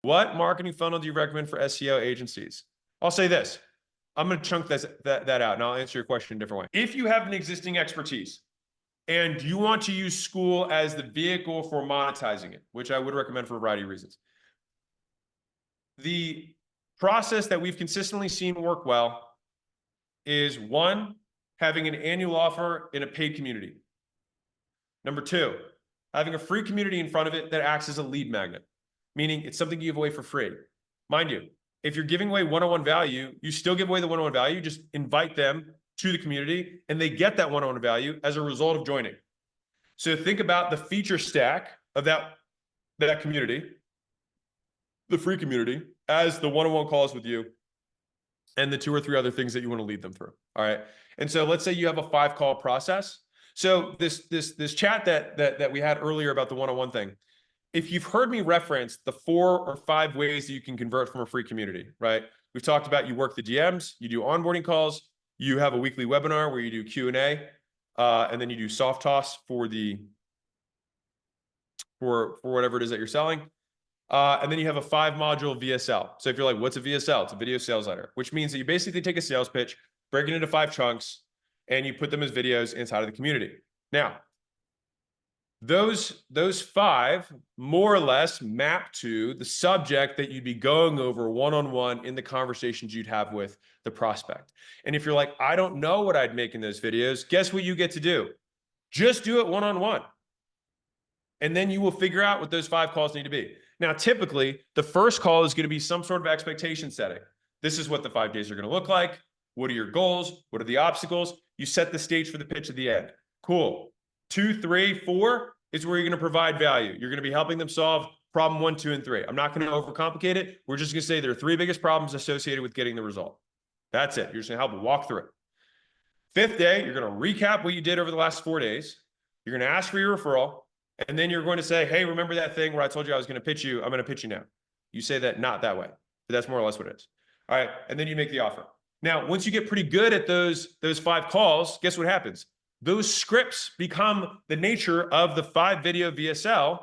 What marketing funnel do you recommend for SEO agencies? I'll say this. I'm going to chunk that out, and I'll answer your question a different way. If you have an existing expertise and you want to use Skool as the vehicle for monetizing it, which I would recommend for a variety of reasons, the process that we've consistently seen work well is, one, having an annual offer in a paid community. Number two, having a free community in front of it that acts as a lead magnet, meaning it's something you give away for free. Mind you, if you're giving away one-on-one value, you still give away the one-on-one value, just invite them to the community and they get that one-on-one value as a result of joining. So think about the feature stack of that community, the free community, as the one-on-one calls with you and the 2 or 3 other things that you want to lead them through. All right. And so let's say you have a 5-call process. So this chat that we had earlier about the one-on-one thing, if you've heard me reference the 4 or 5 ways that you can convert from a free community, right? We've talked about you work the DMs, you do onboarding calls, you have a weekly webinar where you do Q&A, and then you do soft toss for whatever it is that you're selling. And then you have a 5-module VSL. So if you're like, what's a VSL? It's a video sales letter, which means that you basically take a sales pitch, break it into 5 chunks, and you put them as videos inside of the community. Now, those 5 more or less map to the subject that you'd be going over one-on-one in the conversations you'd have with the prospect. And if you're like, I don't know what I'd make in those videos, guess what you get to do? Just do it one-on-one. And then you will figure out what those 5 calls need to be. Now, typically, the first call is going to be some sort of expectation setting. This is what the 5 days are going to look like. What are your goals? What are the obstacles? You set the stage for the pitch at the end. Cool. 2, 3, 4 is where you're going to provide value. You're going to be helping them solve problem 1, 2, and 3. I'm not going to overcomplicate it. We're just going to say there are 3 biggest problems associated with getting the result. That's it. You're just going to help them walk through it. 5th day, you're going to recap what you did over the last 4 days. You're going to ask for your referral. And then you're going to say, hey, remember that thing where I told you I was going to pitch you? I'm going to pitch you now. You say that not that way, but that's more or less what it is. All right. And then you make the offer. Now, once you get pretty good at those 5 calls, guess what happens? Those scripts become the nature of the 5 video VSL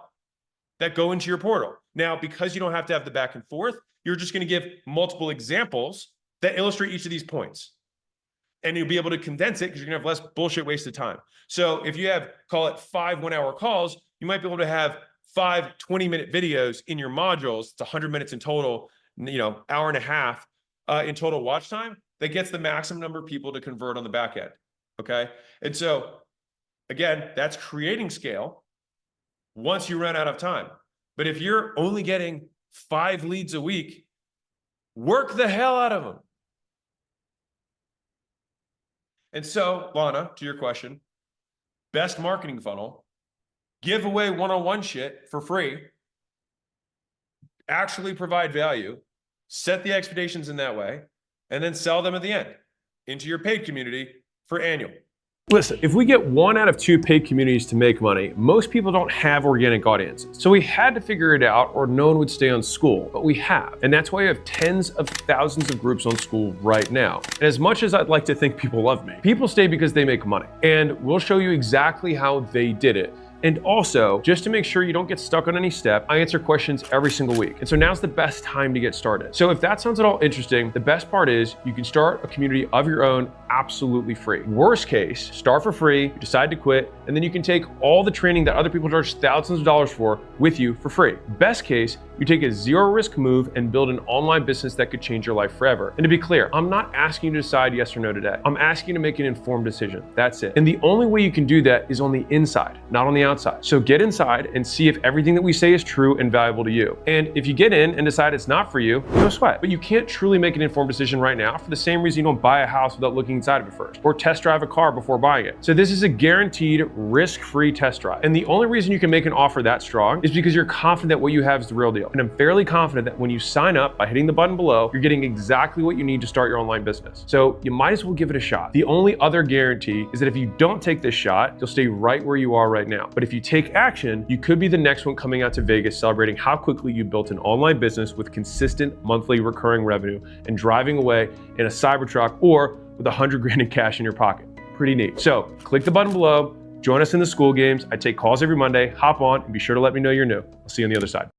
that go into your portal. Now, because you don't have to have the back and forth, you're just going to give multiple examples that illustrate each of these points. And you'll be able to condense it because you're going to have less bullshit wasted time. So if you have, call it 5 one-hour calls, you might be able to have 5 20-minute videos in your modules. It's 100 minutes in total, hour and a half in total watch time. That gets the maximum number of people to convert on the back end. Okay. And so again, that's creating scale once you run out of time. But if you're only getting 5 leads a week, work the hell out of them. And so, Lana, to your question, best marketing funnel, give away one-on-one shit for free, actually provide value, set the expectations in that way, and then sell them at the end into your paid community for annual. Listen, if we get 1 out of 2 paid communities to make money, most people don't have organic audiences. So we had to figure it out or no one would stay on Skool, but we have. And that's why we have tens of thousands of groups on Skool right now. And as much as I'd like to think people love me, people stay because they make money. And we'll show you exactly how they did it. And also, just to make sure you don't get stuck on any step, I answer questions every single week. And so now's the best time to get started. So if that sounds at all interesting, the best part is you can start a community of your own absolutely free. Worst case, start for free, you decide to quit, and then you can take all the training that other people charge thousands of dollars for with you for free. Best case, you take a 0-risk move and build an online business that could change your life forever. And to be clear, I'm not asking you to decide yes or no today. I'm asking you to make an informed decision. That's it. And the only way you can do that is on the inside, not on the outside. So get inside and see if everything that we say is true and valuable to you. And if you get in and decide it's not for you, no sweat. But you can't truly make an informed decision right now for the same reason you don't buy a house without looking inside of it first, or test drive a car before buying it. So this is a guaranteed risk-free test drive. And the only reason you can make an offer that strong is because you're confident that what you have is the real deal. And I'm fairly confident that when you sign up by hitting the button below, you're getting exactly what you need to start your online business. So you might as well give it a shot. The only other guarantee is that if you don't take this shot, you'll stay right where you are right now. But if you take action, you could be the next one coming out to Vegas celebrating how quickly you built an online business with consistent monthly recurring revenue and driving away in a Cybertruck or with 100 grand in cash in your pocket. Pretty neat. So click the button below, join us in the Skool Games. I take calls every Monday, hop on and be sure to let me know you're new. I'll see you on the other side.